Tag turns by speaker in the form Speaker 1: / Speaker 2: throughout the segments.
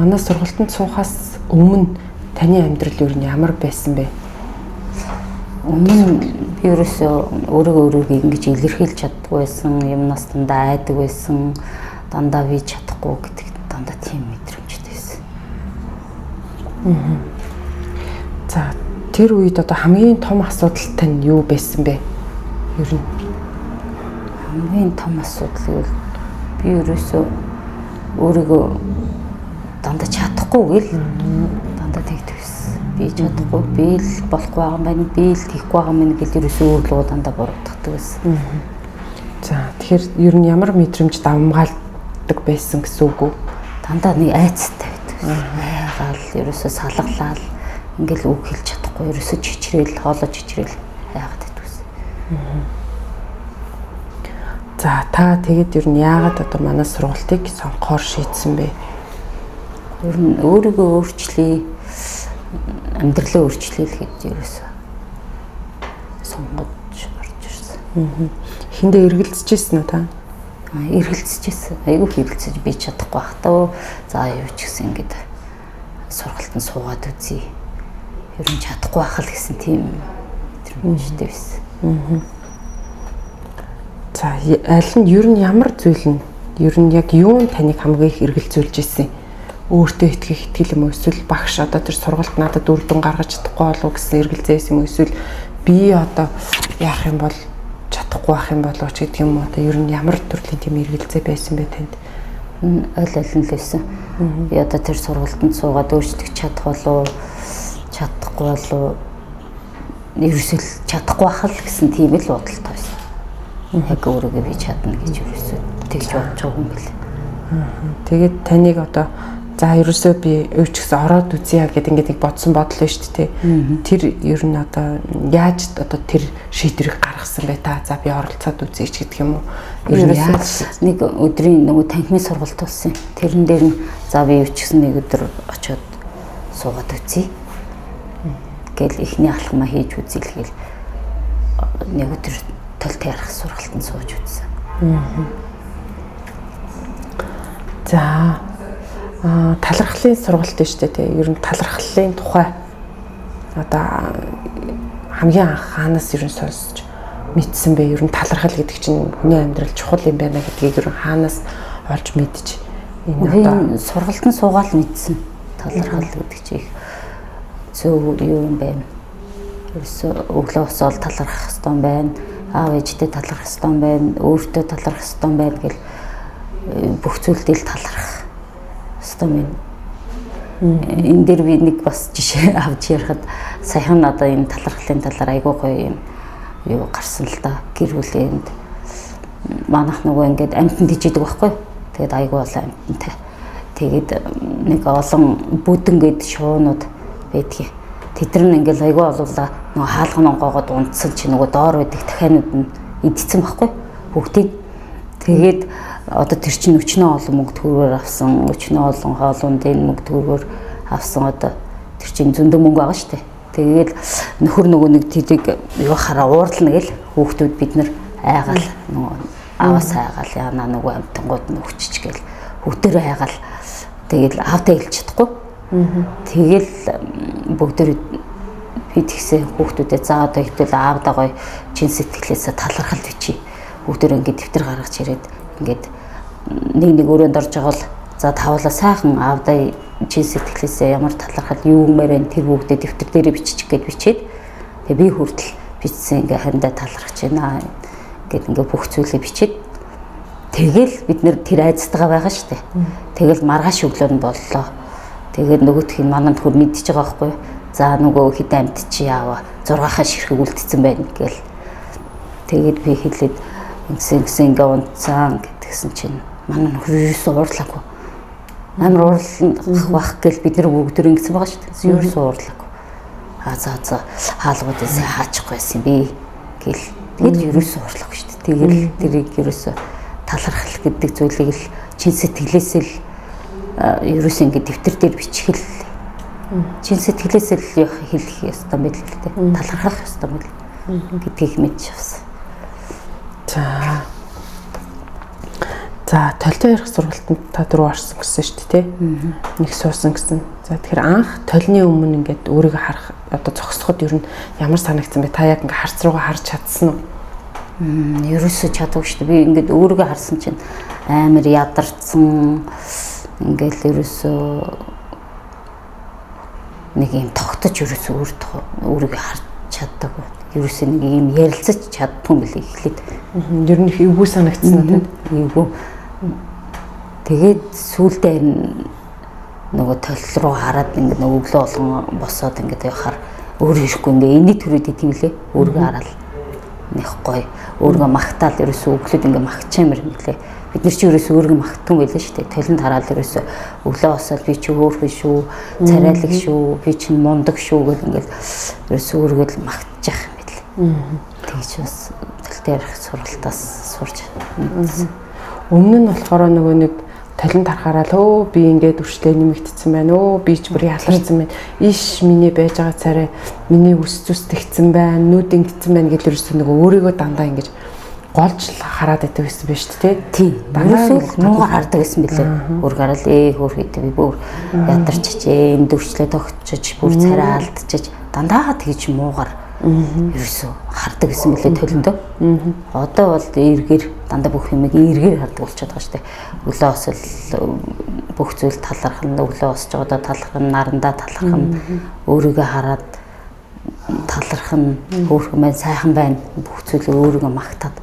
Speaker 1: манай сургалтанд суухаас өмнө таны амьдрал юу ямар байсан бэ?
Speaker 2: Өмнө би ерөөсөө өөрийгөө ингэж илэрхийлж чаддгүй байсан, юмнаас дандаа айдаг байсан, дандаа би чадахгүй гэдэг дандаа тийм мэдрэмжтэй байсан.
Speaker 1: За тэр үед одоо хамгийн том асуудал тань юу байсан бэ? Ер нь
Speaker 2: хамгийн том асуудал бол би ерөөсөө өөрийгөө дандаа чадахгүй гэл дандаа тэгдэг байсан. Би чадахгүй, би л болохгүй байгаа юм байна, би л тийхгүй байгаа юм байна гэж ерөөсөө өөрлөгөө дандаа бурууддаг байсан.
Speaker 1: За тэгэхээр ер нь ямар мэдрэмж давмгаалдаг байсан гэсэн үг үү?
Speaker 2: Дандаа нэг айцтай байдаг. Айгаал ерөөсөө салгалал ингээл үг хэлж чадахгүй, ерөөсөө чичрээл, хоолой чичрээл айгаад байдгүйсэн.
Speaker 1: За та тэгээд ер нь яагаад одоо манай сургалтыг сонгохоор шийдсэн бэ?
Speaker 2: Ер нь өөрийгөө өөрчлөе, амьдралаа өөрчлөе гэхэд ерөөсөө сонгож орж ирсэн.
Speaker 1: Эхэндээ эргэлзэжсэн үү та?
Speaker 2: Эргэлзэжсэн. Айгүй эргэлзэж би чадахгүй бахтаа. За юу ч гэсэн ингээд сургалтанд суугаад үзье. Ер нь чадахгүй байх л гэсэн тийм мэдрэмжтэй байсан.
Speaker 1: За аль нь ер нь ямар зүйл нь ер нь яг юу нь таныг хамгийн их эргэлзүүлж ирсэн? Өөртөө итгэх итгэл юм уу эсвэл багш одоо тэр сургалт надад үр дүн гаргаж чадахгүй болов гэсэн эргэлзээс юм уу эсвэл би одоо яах юм бол чадахгүй байх юм болов ч гэдэг юм уу одоо ер нь ямар төрлийн тийм эргэлзээ байсан бэ танд?
Speaker 2: Аль аль нь л байсан. Би одоо тэр сургалтанд суугаад өөрсдөө чадах болов чадахгүй болов ерөөсөө чадахгүй байх л гэсэн тийм л бодолтой байсан. Яг өөрийгөө би чадна гэж ерөөсөө тэгж бодож байгаа юм бэл.
Speaker 1: Тэгээд таныг одоо за ерөөсөө би юу ч гэсэн ороод үзье гэдэг ингээд нэг бодсон бодол байна шүү дээ. Тэр ер нь одоо яаж одоо тэр шийдвэрийг гаргасан бэ та? За би оролцоод үзье ч гэдэг юм уу? Ер нь яаж
Speaker 2: нэг өдрийн нөгөө танхимын сургалт болсон. Тэрэн дээр нь за би юу ч гэсэн нэг өдөр очиод суугаад үзье. Гэл ихний алхмаа хийж үзье л гээл нэг өдөр толтой ярах сургалтанд сууж үзсэн.
Speaker 1: За талархлын сургалт нь шүү дээ. Ер нь талархлын тухай одоо хамгийн анх хаанаас ер нь сонсож мэдсэн бэ? Ер нь талархал гэдэг чинь хүний амьдрал чухал юм байна гэдгийг ер нь хаанаас олж мэдж
Speaker 2: энэ сургалтанд суугаад мэдсэн. Талархал гэдэг чинь их зөв юу юм бэ? Ерөөсөө өглөө босоод талархах хэрэгтэй юм байна. Аав ээжтэй талархах хэрэгтэй юм байна. Өөртөө талархах хэрэгтэй юм байна гэл бүх зүйлдээ л талархах хэрэгтэй юм. Энэ дээр би нэг бас жишээ авч ярихад саяхан одоо энэ талархлын талаар айгүй гоё юм юу гарсан л да. Гэр бүлэнд манайх нөгөө ингээд амьтанд ижидэг байхгүй. Тэгээд айгүй олон амьтантай. Тэгээд нэг олон бүдэн гээд шуунууд байдгийг. Тэд нар ингээл айгүй олуулаа нөгөө хаалган онгоогод унтсан чи нөгөө доор байдаг дахианууд нь идсэн байхгүй бүгдийг. Тэгээд одоо тэр чинь өчнөө олон мөнгө төгрөгөөр авсан, өчнөө олон хоолундын мөнгө төгрөгөөр авсан одоо тэр чинь зөндөө мөнгө байгаа шүү дээ. Тэгээд нөхөр нөгөө нэг тэрийг юу хараа уурлна гэл хүүхдүүд бид нар айгаал нөгөө аваас айгаал яана нөгөө амтангууд нь өччих гэл хүүхдээр айгаал тэгээд аавтаа хэлж чадахгүй. Тэгэл бүгдээр би тэгсэн хүүхдүүдэд за одоо хэвэл аавдаа гоё чин сэтгэлээсээ талархал бичиж бүгдээр ингээд дэвтэр гаргаж ирээд ингээд нэг өрөөнд орж байгаа бол за тавлаа сайхан аавдаа чин сэтгэлээсээ ямар талархал юу юмээр тэр бүгдээ дэвтэр дээрээ бичих гээд бичээд тэгээ би хүртэл бичсэн ингээд хариндаа талархаж байна гэд ингээд бүх зүйлээ бичээд тэгэл бид нэр тэр айцтайгаа байгаа штэ. Тэгэл маргааш өглөө нь боллоо. Тэгээд нөгөөх нь манад хөр мэдчихэж байгаа байхгүй. За нөгөө хэд амьд чи яава 6-аа ширхэг үлдсэн байна гэл. Тэгээд би хэлээд ингэсэн ингээ унтсан гэдгсэн чинь манай нөхөр юусэн уурлаагүй. Амар уурлах байх гэл бид нар бүгд төр ингэсэн байгаа шүү дээ. Юусэн уурлаагүй. За хаалгуудаас хаачихгүй байсан би гэл. Тэгээд юусэн уурлаагүй шүү дээ. Тэгэл тэрийг юусэн талархал гэдэг зүйлийг л чин сэтгэлээсээ л ерөөсөө ингэ дэвтэр дээр бичихэл чин сэтгэлээсээ л хэлэх ёстой байл л дээ. Талархах ёстой байл гэдгийг мэдж авсан.
Speaker 1: За За толтой ярих сургалтанд та дөрөв орсон гэсэн шүү дээ, тий? Нэг суусан гэсэн. За тэгэхээр анх толны өмнө ингээд өөрийгөө харах одоо зогсоход ер нь ямар санагдсан бэ? Та яг ингээд харц руугаа харж чадсан уу?
Speaker 2: Ерөөсөө чадаагүй шүү дээ. Би ингээд өөрийгөө харсан чинь амар ядарсан. Ингээд ерөөсөө нэг юм тогтож ерөөсөө өөрийгөө харж чаддаггүй. Ерөөсөө нэг юм ярилцаж чаддгүй мөлий эхлээд.
Speaker 1: Ер нь их эвгүй санагдсан уу, тий?
Speaker 2: Эвгүй. Тэгээд сүүлдээ нөгөө толь руу хараад ингээд нөгөө өглөө болгон босоод ингээд явахаар өөрөө ирэхгүй ингээд энийг төрөөд идэв лээ. Өөрийгөө хараад нэг гоё. Өөрийгөө магтаал ерөөсөө өглөөд ингээд магтчаамэр юм лээ. Бид нар чи ерөөсөө өөрийгөө магтсан байлаа шүү дээ. Толинд хараад ерөөсөө өглөө босоод би чи хөөрхөн шүү, царайлаг шүү, би чи мундаг шүү гэл ингээд ерөөсөө өөрийгөө л магтчих юм билээ. Тэгж бас толтой ярих сургалтаас сурч мэдсэн.
Speaker 1: Өмнө нь болохоор нөгөө нэг талент харахаараа л өө би ингээд үрчлээ нэмэгдсэн байна. Өө би ч бүр ялгарсан байна. Иш миний байж байгаа царай миний үс зүстэгцэн байна. Нүд ингэсэн байна гэж ерөөсөө нөгөө өөрийгөө дандаа ингэж голж хараад байдаг гэсэн биз дээ,
Speaker 2: тий? Дандаа муугар хардаг гэсэн билээ. Өөр гараал хөөх идэв би бүр ядарч чижээ, энд үрчлээ тогтчиж бүр царай алдчиж дандаа тэгж муугар ерөөсөө хардаг гэсэн билээ толиндоо. Одоо бол эргээр дандаа бүх юмыг эргээр хардаг болчиход байгаа шүү дээ. Өглөө босол бүх зүйл талархна, өглөө босч байгаадаа талархна, нарандаа талархна, өөрийгөө хараад талархна, хөөрхөн байна, сайхан байна, бүх зүйл өөрийгөө магтаад.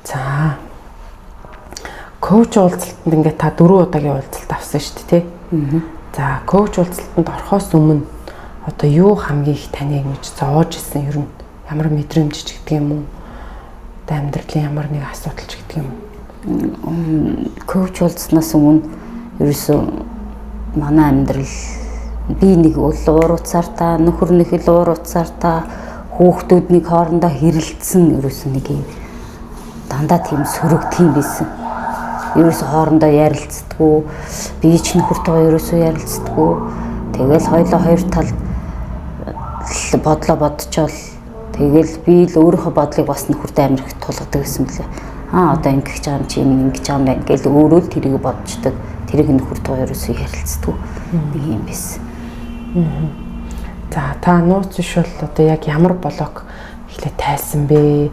Speaker 1: За. Коуч уулзалтанд ингээд та 4 удаагийн уулзалт авсан шүү дээ, тий? За, коуч уулзалтанд орохоос өмнө одоо юу хамгийн их таныг ингэж зоож исэн ер нь ямар мэдрэмж ч гэдэг юм уу? Одоо амьдралын ямар нэг асуудал ч гэдэг юм уу?
Speaker 2: Коуч уулзнаас өмнө ерөөсөө манай амьдрал би нэг уур уцаартаа, нөхөр нэг л уур уцаартаа, хүүхдүүд нэг хоорондоо хэрэлдсэн ерөөсөө нэг юм дандаа тийм сөрөг тийм байсан. Ерөөсөө хоорондоо ярилцдаггүй, би ч нөхөртөө ерөөсөө ярилцдаггүй. Тэгэл хоёулаа хоёр тал бодлоо бодчихвол тэгэл би л өөрийнхөө бодлыг бас нөхөртөө амар их тулгадаг гэсэн мөлий. Одоо ингэх гэж байгаа юм чи ингэж байгаа юм байна гэл өөрөө л тэрийг бодчихдаг. Тэрийг нөхөртөө ерөөсөө ярилцдаггүй. Нэг юм байсан.
Speaker 1: За та нууц биш бол одоо яг ямар блок эхлээд тайсан бэ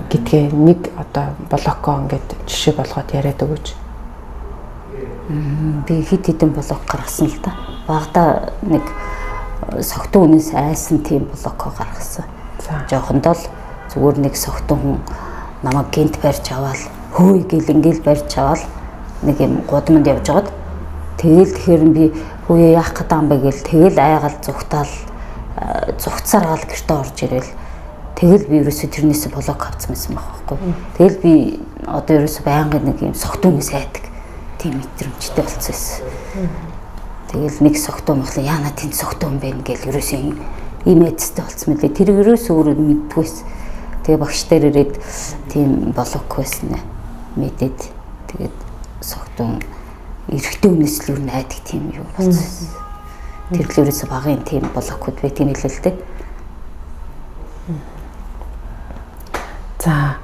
Speaker 1: гэдгээ нэг одоо блокоо ингээд жишээ болгоод яриад өгөөч.
Speaker 2: Би хэд хэдэн блок гаргасан л да. Багада нэг согтун үнээс айсан тийм блокоо гаргасан. Жоохондоо л зүгээр нэг согтун хүн намайг гинт барьж аваад хөөе гэл ингээл барьж аваад нэг юм гудамд явж байгаад тэгэл тэгэхээр би хөөе яах гэдэг юм бэ гэл тэгэл айгаал зүгтаал зүгтсаар гал гэртээ орж ирэл тэгэл би ерөөсө тэрнээс блок авсан байсан байхгүй. Тэгэл би одоо ерөөсө байнгын нэг юм согтун үнээс айдаг тийм мэдрэмжтэй болчихсон. Тэгэл нэг согтун мохлоо яана тэнд согтун байна гэл ерөөсөө ийм эцтэй болцсон мөлий. Тэр ерөөсөө өөрөө мэддгүйс. Тэгээ багш дээр ирээд тийм блок байсан мэдээд тэгээд согтун эрэгтэй хүнээс л юу найдаг тийм юм болцсон. Тэр л ерөөсөө багын тийм блокуд байт юм хэлээ л дээ.
Speaker 1: За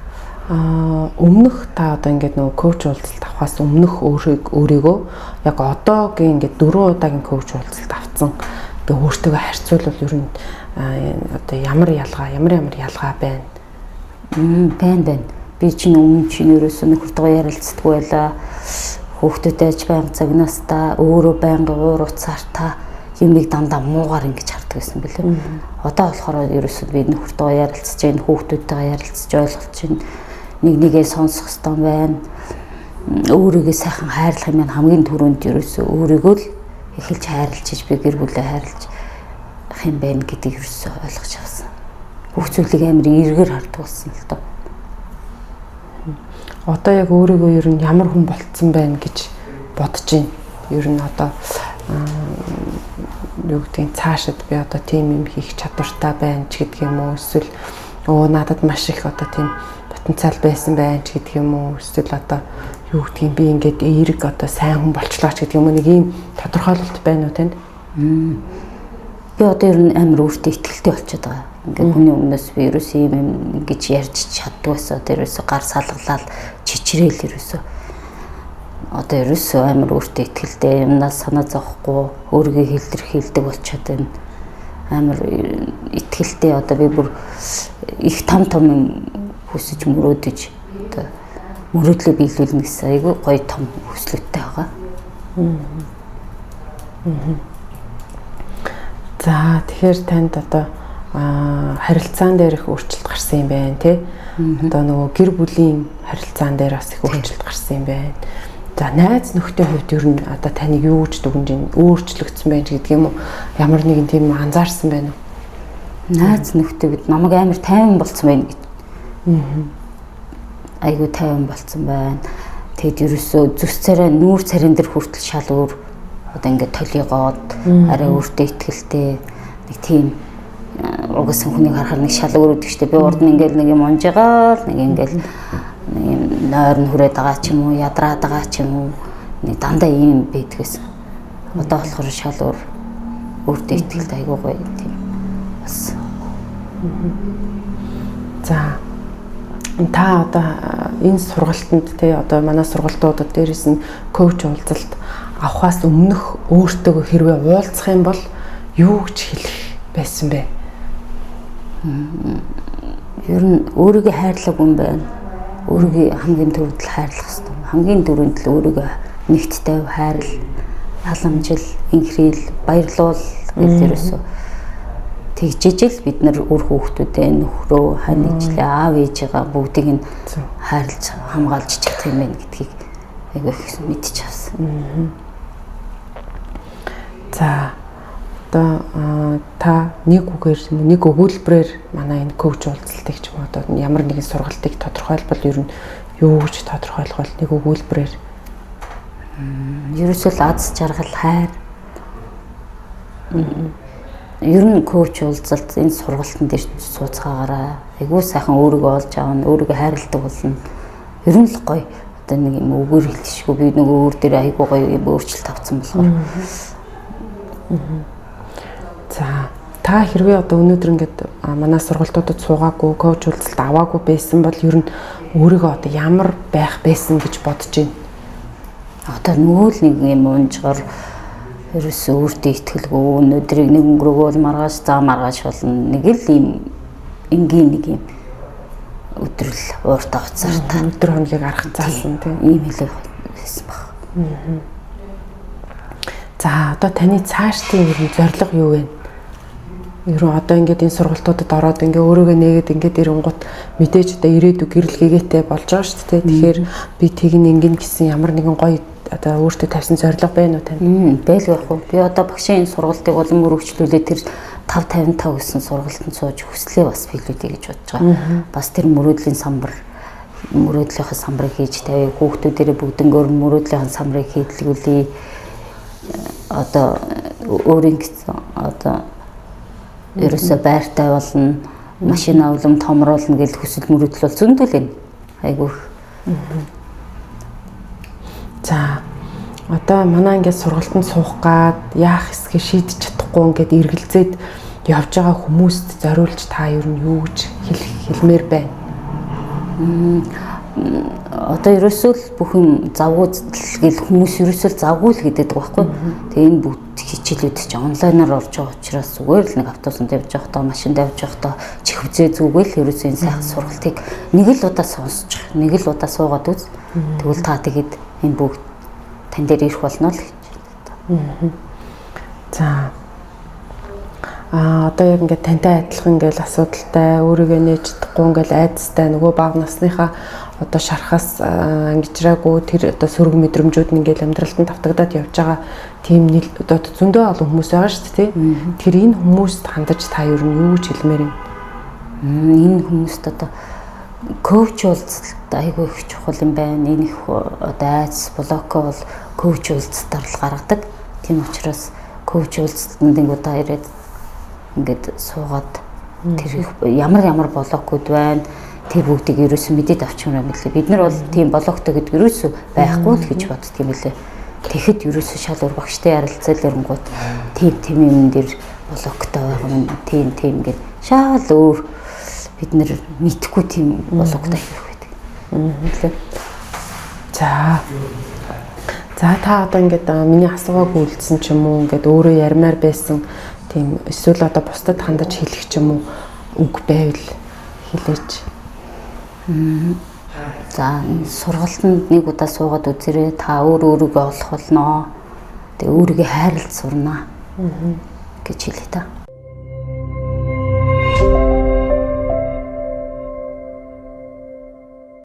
Speaker 1: өмнөх та одоо ингээд нөгөө коуч уулзалт авахаас өмнөх өөрийгөө яг одоогийн ингээд 4 удаагийн коуч уулзалт авсан. Тэгээ өөртөө харьцуулбал ер нь одоо ямар ялгаа байна?
Speaker 2: Байна. Би чинь өмнө чинь ерөөсөө нөхөртөө ярилцдаггүй байлаа. Хүүхдүүдтэй аж байнга цагнаастаа өөрөө байнга уур уцаартаа юмыг дандаа муугаар ингэж хардаг байсан билээ. Одоо болохоор ерөөсөө би нөхөртөө ярилцж байна, хүүхдүүдтэйгээ ярилцж ойлголж байна. Нэг нэгээ сонсох хэрэгтэй байна. Өөрийгөө сайхан хайрлах юм хамгийн түрүүнд ерөөсөө өөрийгөө л эхэлж хайрлаж би гэр бүлээ хайрлаж ах юм байна гэдгийг ерөөсөө ойлгож авсан. Бүх зүйлийг амар эргээр хардаг болсон л доо.
Speaker 1: Одоо яг өөрийгөө ер нь ямар хүн болцсон байна гэж бодож байна. Ер нь одоо юу гэдгийг цаашид би одоо тийм юм хийх чадвартай байна ч гэдэг юм уу, эсвэл надад маш их одоо тийм потенциал байсан байна ч гэдэг юм уу, эсвэл одоо юу гэдгийг би ингээд эерэг одоо сайн хүн болчлаа ч гэдэг юм уу, нэг ийм тодорхойлолт байна уу танд?
Speaker 2: Би одоо ер нь амар өөртөө итгэлтэй болчиход байгаа. Ингээд хүний өмнөөс би ерөөсөө юм ингэж ярьж чаддгүй байсан. Одоо ерөөсөө гар салгалаад хүчрээл ерөөсөө одоо ерөөсөө амар өөртөө ихтэй юмнаас санаа зовхгүй өөрийгөө хэлдэг болчиход байна. Амар ихтэй одоо би бүр их том юм хүсэж мөрөөдөж одоо мөрөөдлөө биелүүлнэ гэсэн айгүй гоё том хүслэгтэй байгаа.
Speaker 1: За тэгэхээр танд одоо харилцаан дээр их өөрчлөлт гарсан юм байна тий. Одоо нөгөө гэр бүлийн харилцаан дээр бас их өөрчлөлт гарсан юм байна. За найз нөхдөй хувьд ер нь одоо таныг юу гэж дүгнэж байна? Өөрчлөгдсөн байна гэдэг юм уу? Ямар нэгэн тийм анзаарсан байна уу?
Speaker 2: Найз нөхдөй бид намайг амар тайван болцсон байна гэж. Айгуу тайван болцсон байна. Тэгэд ерөөсөө зүс царай нүүр царин дээр хүртэл шал өөр одоо ингээд толигоод арай өөртөө ихтэй нэг тийм угсаа хүнийг харахаар нэг шал өөр өгдөг штеп. Би урд нь ингээд нэг юм унжгаал нэг ингээд нэг юм нойр нь хүрээд байгаа ч юм уу ядраад байгаа ч юм уу нэг дандаа ийм байдгээс. Одоо болохоор шал өөртөө ихтэй айгуу гоё тийм бас.
Speaker 1: За та одоо энэ сургалтанд тий одоо манай сургалтуудад дээрээс нь коуч уулзалт авахаас өмнөх өөртөө хэрвээ уулзах юм бол юу гэж хэлэх байсан бэ?
Speaker 2: Ер нь өөрийгөө хайрлах юм байна. Өөрийгөө хамгийн түрүүнд хайрлах хэрэгтэй. Хамгийн түрүүнд л өөрийгөө нэгттэй хайрл, халамжил, инхрийл, баярлуул гэх ерөөсөө тэгжижэл бид нар үр хүүхдүүдээ нөхрөө ханижлаа аав ээжигээ бүгдийг нь хайрлж хамгаалж чадах юм байна гэдгийг айгүй их мэдчих авсан.
Speaker 1: За одоо та нэг өгүүлбэрээр манай энэ коуч уулзалтыг ч юм уу одоо ямар нэгэн сургалтыг тодорхойлбол ер нь юу гэж тодорхойлох бол нэг өгүүлбэрээр
Speaker 2: ерөөсөө л аз жаргал хайр. Ер нь коуч уулзалт энэ сургалтын дээр сууцгаагаараа айгүй сайхан өөрийгөө олж аавна, өөрийгөө хайрладаг болно. Ер нь л гоё одоо нэг юм өгөр хэлшгүй би нэг өөр дээр айгүй гоё юм өөрчлөлт авсан болохоор.
Speaker 1: За та хэрвээ одоо өнөөдөр ингээд манай сургалтуудад суугаагүй, коуч уулзалт аваагүй байсан бол ер нь өөрийгөө одоо ямар байх байсан гэж бодож байна?
Speaker 2: Одоо нөгөө л нэг юм унжгаар ерөөсөө өөртөө итгэлгүй өнөөдрийг нэг өнгөрөөгөө маргааш болно. Нэг л юм энгийн нэг юм өдрөл ууртаа уцаартай
Speaker 1: өдөр хоногийг арах заасан тийм
Speaker 2: ийм хэлээ байсан баг.
Speaker 1: За одоо таны цаашдын ер нь зорилго юу вэ? Ер нь одоо ингээд энэ сургалтуудад ороод ингээ өөрийгөө нээгээд ингээд ирэнгут мэдээж одоо ирээдүйг гэрэл гээгээтэй болж байгаа шүү дээ. Тэгэхээр би тэг нэг гэсэн ямар нэгэн гоё одоо өөртөө тавьсан зорилго байна уу тань?
Speaker 2: Бэлгүй яг уу. Би одоо багшийн энэ сургалтыг улам өргөжлүүлээд тэр 555 гэсэн сургалтанд сууж хүслээ бас биелүүлэе гэж бодож байгаа. Бас тэр мөрөөдлийн мөрөөдлийнхаа самбарыг хийж тавь. Хүүхдүүдээрээ бүгднгөөр мөрөөдлийнхаа самбарыг хийлгүүлээ. Одоо өөрийн одоо ерөөсөө байртай болно, машина улам томруулна гэж хүсэл мөрөөдөл бол зөндөл байна. Айгүйх.
Speaker 1: За одоо манай ингээд сургалтанд суух гад яах эсгээ шийдэж чадахгүй ингээд эргэлзээд явж байгаа хүмүүст зориулж та ер нь юу гэж хэлмээр байна?
Speaker 2: Одоо ерөөсөө л бүх юм завгүй гэл хүмүүс ерөөсөө завгүй л гэдэг байхгүй. Тэгээ энэ бүгд хичээлүүд чинь онлайнаар орж байгаа учраас зүгээр л нэг автобусанд явж байхдаа машинд явж байхдаа чихвзээ зүгэл ерөөсөө энэ сайхан сургалтыг нэг л удаа сонсчих, нэг л удаа суугаад үз. Тэгвэл та тэгээд энэ бүгд тань дээр ирэх болно л гэж.
Speaker 1: За одоо яг ингээд тантай адилхан ингээл асуудалтай өөрийгөө нээж чадахгүй ингээл айдастай нөгөө бага насныхаа одоо шархаас ангижраагүй тэр одоо сөрөг мэдрэмжүүд нь ингээл амьдралд нь тавтагдаад явж байгаа тийм одоо зөндөө олон хүмүүс байгаа шүү дээ. Тэр энэ хүмүүст хандаж та ер нь юу гэж хэлмээр юм?
Speaker 2: Энэ хүмүүст одоо коуч уулзалт айгүй их чухал юм байна. Энэ их одоо айц блокко бол коуч уулзалтаар л гаргадаг. Тийм учраас коуч уулзалтанд нэг удаа ирээд ингээд суугаад тэр ямар блоккуд байна. Тэр бүгдийг ерөөсөө мэдээд авчмаар юм лээ. Бид нар бол тийм блоктой гэдэг ерөөсөө байхгүй л гэж боддөг юм лээ. Тэгэхэд ерөөсөө шал уур багштай ярилцал өрнгууд тийм юм дээр блоктой байгаа юм. Тийм ингээд шал өөр бид нар мэдхгүй тийм блоктой хийх байдаг.
Speaker 1: За. За та одоо ингээд миний асуугаагүй үлдсэн ч юм уу ингээд өөрөө ярмаар байсан тийм эсвэл одоо бусдад хандаж хэлэх ч юм уу үг байвал хэлээч.
Speaker 2: За сургалтанд нэг удаа суугаад үзээрэй. Та өөрийгөө олох болно. Тэгээ өөрийгөө хайрлаж сурнаа гэж хэлээ та.